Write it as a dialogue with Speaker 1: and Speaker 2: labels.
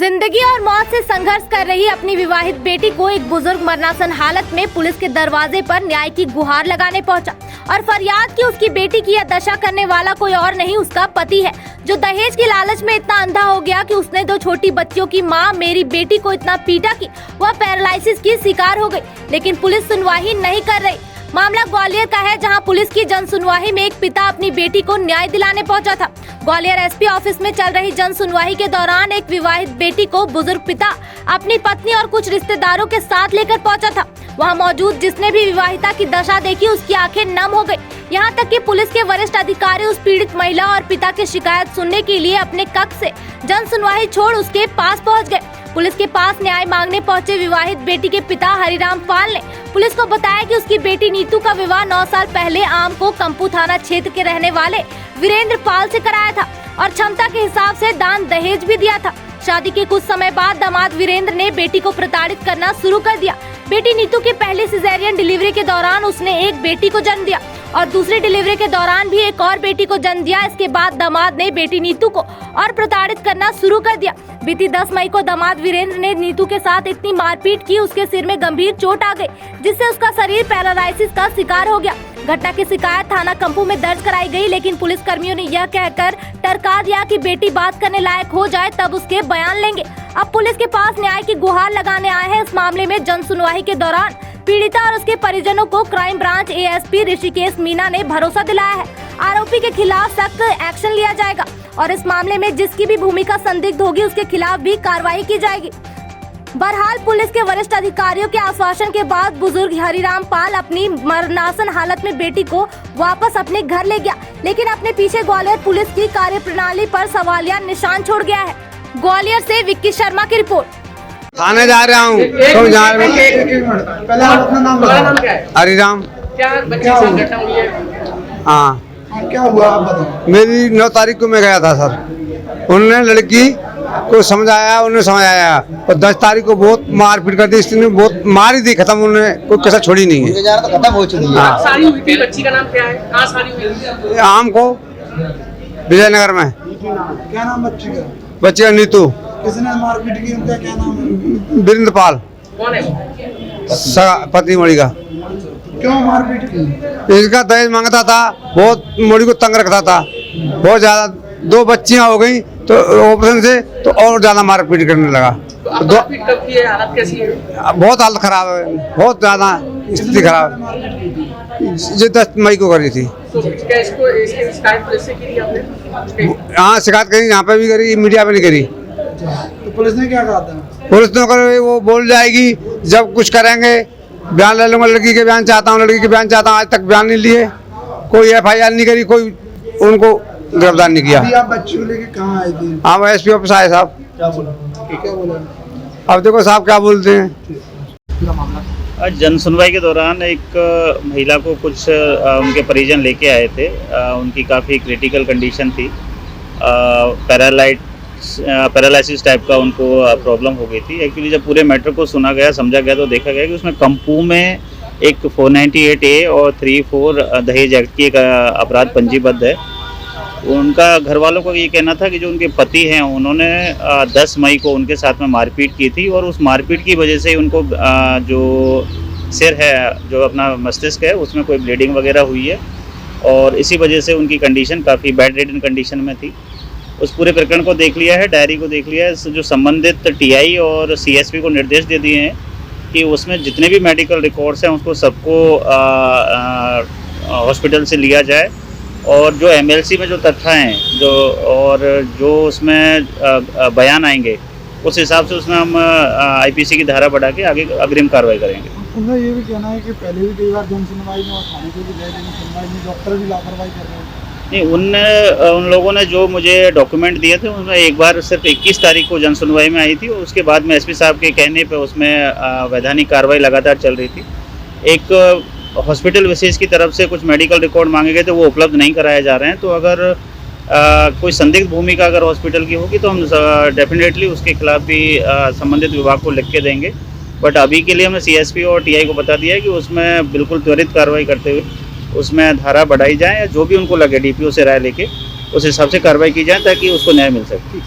Speaker 1: जिंदगी और मौत से संघर्ष कर रही अपनी विवाहित बेटी को एक बुजुर्ग मरनासन हालत में पुलिस के दरवाजे पर न्याय की गुहार लगाने पहुंचा और फरियाद की उसकी बेटी की यह दशा करने वाला कोई और नहीं उसका पति है, जो दहेज की लालच में इतना अंधा हो गया कि उसने 2 छोटी बच्चियों की मां मेरी बेटी को इतना पीटा कि वह पैरालिसिस की शिकार हो गई, लेकिन पुलिस सुनवाई नहीं कर रही। मामला ग्वालियर का है, जहां पुलिस की जन सुनवाई में एक पिता अपनी बेटी को न्याय दिलाने पहुंचा था। ग्वालियर एसपी ऑफिस में चल रही जन सुनवाई के दौरान एक विवाहित बेटी को बुजुर्ग पिता अपनी पत्नी और कुछ रिश्तेदारों के साथ लेकर पहुंचा था। वहां मौजूद जिसने भी विवाहिता की दशा देखी उसकी आंखें नम हो गई। यहां तक कि पुलिस के वरिष्ठ अधिकारी उस पीड़ित महिला और पिता की शिकायत सुनने के लिए अपने कक्ष से जन सुनवाई छोड़ उसके पास पहुंच गए। पुलिस के पास न्याय मांगने पहुंचे विवाहित बेटी के पिता हरिराम पाल ने पुलिस को बताया कि उसकी बेटी नीतू का विवाह 9 साल पहले आम को कंपू थाना क्षेत्र के रहने वाले वीरेंद्र पाल से कराया था और क्षमता के हिसाब से दान दहेज भी दिया था। शादी के कुछ समय बाद दामाद वीरेंद्र ने बेटी को प्रताड़ित करना शुरू कर दिया। बेटी नीतू की पहली सिजेरियन डिलीवरी के दौरान उसने एक बेटी को जन्म दिया और दूसरी डिलीवरी के दौरान भी एक और बेटी को जन्म दिया। इसके बाद दामाद ने बेटी नीतू को और प्रताड़ित करना शुरू कर दिया। बीती 10 मई को दामाद वीरेंद्र ने नीतू के साथ इतनी मारपीट की, उसके सिर में गंभीर चोट आ गई, जिससे उसका शरीर पैरालिसिस का शिकार हो गया। घटना की शिकायत थाना कंपू में दर्ज कराई गई, लेकिन पुलिस कर्मियों ने यह कहकर टरका दिया कि बेटी बात करने लायक हो जाए तब उसके बयान लेंगे। अब पुलिस के पास न्याय की गुहार लगाने आए हैं। इस मामले में जन सुनवाई के दौरान पीड़िता और उसके परिजनों को crime branch ASP Rishikesh Meena ने भरोसा दिलाया है, आरोपी के खिलाफ सख्त एक्शन लिया जाएगा और इस मामले में जिसकी भी भूमिका संदिग्ध होगी उसके खिलाफ भी कार्रवाई की जाएगी। बहरहाल पुलिस के वरिष्ठ अधिकारियों के आश्वासन के बाद बुजुर्ग हरिराम पाल अपनी मरनासन हालत में बेटी को वापस अपने घर ले गया, लेकिन अपने पीछे ग्वालियर पुलिस की कार्यप्रणाली पर सवालिया निशान छोड़ गया है। ग्वालियर से विक्की शर्मा की रिपोर्ट।
Speaker 2: थाने जा रहा हूँ। हरिराम। हाँ,
Speaker 3: क्या हुआ आप बताओ।
Speaker 2: मेरी 9 तारीख को मैं गया था सर। उन्होंने लड़की को समझाया, उन्हें समझाया और 10 तारीख को बहुत मारपीट कर दी। इसने बहुत मार ही दी, खत्म। उन्होंने कोई कैसा छोड़ी नहीं है।
Speaker 3: खत्म हो चुकी है।
Speaker 2: हाँ।
Speaker 4: शादी हुई थी, बच्ची का नाम क्या है? कहाँ शादी हुई?
Speaker 2: आम को विजयनगर में।
Speaker 3: क्या नाम बच्ची का?
Speaker 2: बच्ची का नीतू।
Speaker 3: किसने मारपीट की? उनका क्या नाम है?
Speaker 2: वीरेंद्र पाल।
Speaker 4: कौन है?
Speaker 2: पति मोड़ी का।
Speaker 3: क्यों मारपीट की?
Speaker 2: इसका दहेज मांगता था, बहुत मोड़ी को तंग रखता था, बहुत ज्यादा। 2 बच्चियां हो गई तो ऑपरेशन से तो और ज्यादा मारपीट करने लगा।
Speaker 4: तो मारपीट कब की है? हालत कैसी है?
Speaker 2: बहुत हालत खराब है, बहुत ज्यादा स्थिति खराब। ये 10 मई को करी थी।
Speaker 4: तो क्या इसकी शिकायत पुलिस से की आपने?
Speaker 2: हाँ, शिकायत करी, यहाँ पे भी करी, मीडिया पे नहीं करी।
Speaker 3: तो पुलिस ने क्या कहा था?
Speaker 2: पुलिस ने करे वो बोल जाएगी जब कुछ करेंगे, बयान ले लूंगा। लड़की के बयान चाहता हूँ, लड़की के बयान चाहता हूँ। आज तक बयान नहीं लिए, कोई FIR नहीं करी, कोई उनको गिरफ्तार नहीं किया।
Speaker 3: अभी आप बच्ची को लेके कहाँ आए थे?
Speaker 2: हाँ, एसपी ऑफिस आए साहब।
Speaker 3: क्या बोला?
Speaker 2: अब देखो साहब क्या बोलते हैं।
Speaker 5: आज जन सुनवाई के दौरान एक महिला को कुछ उनके परिजन लेके आए थे। उनकी काफ़ी क्रिटिकल कंडीशन थी, पैरालिसिस टाइप का उनको प्रॉब्लम हो गई थी। एक्चुअली जब पूरे मैटर को सुना गया, समझा गया तो देखा गया कि उसमें कंपू में एक 498A और 34 दहेज एक्ट की एक अपराध पंजीबद्ध है। उनका घर वालों का ये कहना था कि जो उनके पति हैं उन्होंने 10 मई को उनके साथ में मारपीट की थी और उस मारपीट की वजह से उनको जो सिर है, जो अपना मस्तिष्क है, उसमें कोई ब्लीडिंग वगैरह हुई है और इसी वजह से उनकी कंडीशन काफ़ी बेड रिडन कंडीशन में थी। उस पूरे प्रकरण को देख लिया है, डायरी को देख लिया है। जो संबंधित TI और CSP को निर्देश दे दिए हैं कि उसमें जितने भी मेडिकल रिकॉर्ड्स हैं उसको सबको हॉस्पिटल से लिया जाए और जो MLC में जो तथ्य हैं जो उसमें बयान आएंगे उस हिसाब से उसमें हम IPC की धारा बढ़ा के आगे अग्रिम कार्रवाई करेंगे।
Speaker 3: उनका ये भी कहना है कि पहले भी कई बार जन सुनवाई में और थाने को भी गए, सुनवाई में डॉक्टर भी लापरवाही कर रहे हैं।
Speaker 5: नहीं, उन लोगों ने जो मुझे डॉक्यूमेंट दिए थे उसमें एक बार सिर्फ 21 तारीख को जन सुनवाई में आई थी और उसके बाद में SP साहब के कहने पे उसमें वैधानिक कार्रवाई लगातार चल रही थी। एक हॉस्पिटल विशेष की तरफ से कुछ मेडिकल रिकॉर्ड मांगे गए थे, वो उपलब्ध नहीं कराए जा रहे हैं। तो अगर कोई संदिग्ध भूमिका अगर हॉस्पिटल की होगी तो हम डेफिनेटली उसके खिलाफ भी संबंधित विभाग को लिख के देंगे। बट अभी के लिए हमने CSP और TI को बता दिया है कि उसमें बिल्कुल त्वरित कार्रवाई करते हुए उसमें धारा बढ़ाई जाए या जो भी उनको लगे DPO से राय लेके उस हिसाब से कार्रवाई की जाए ताकि उसको न्याय मिल सके।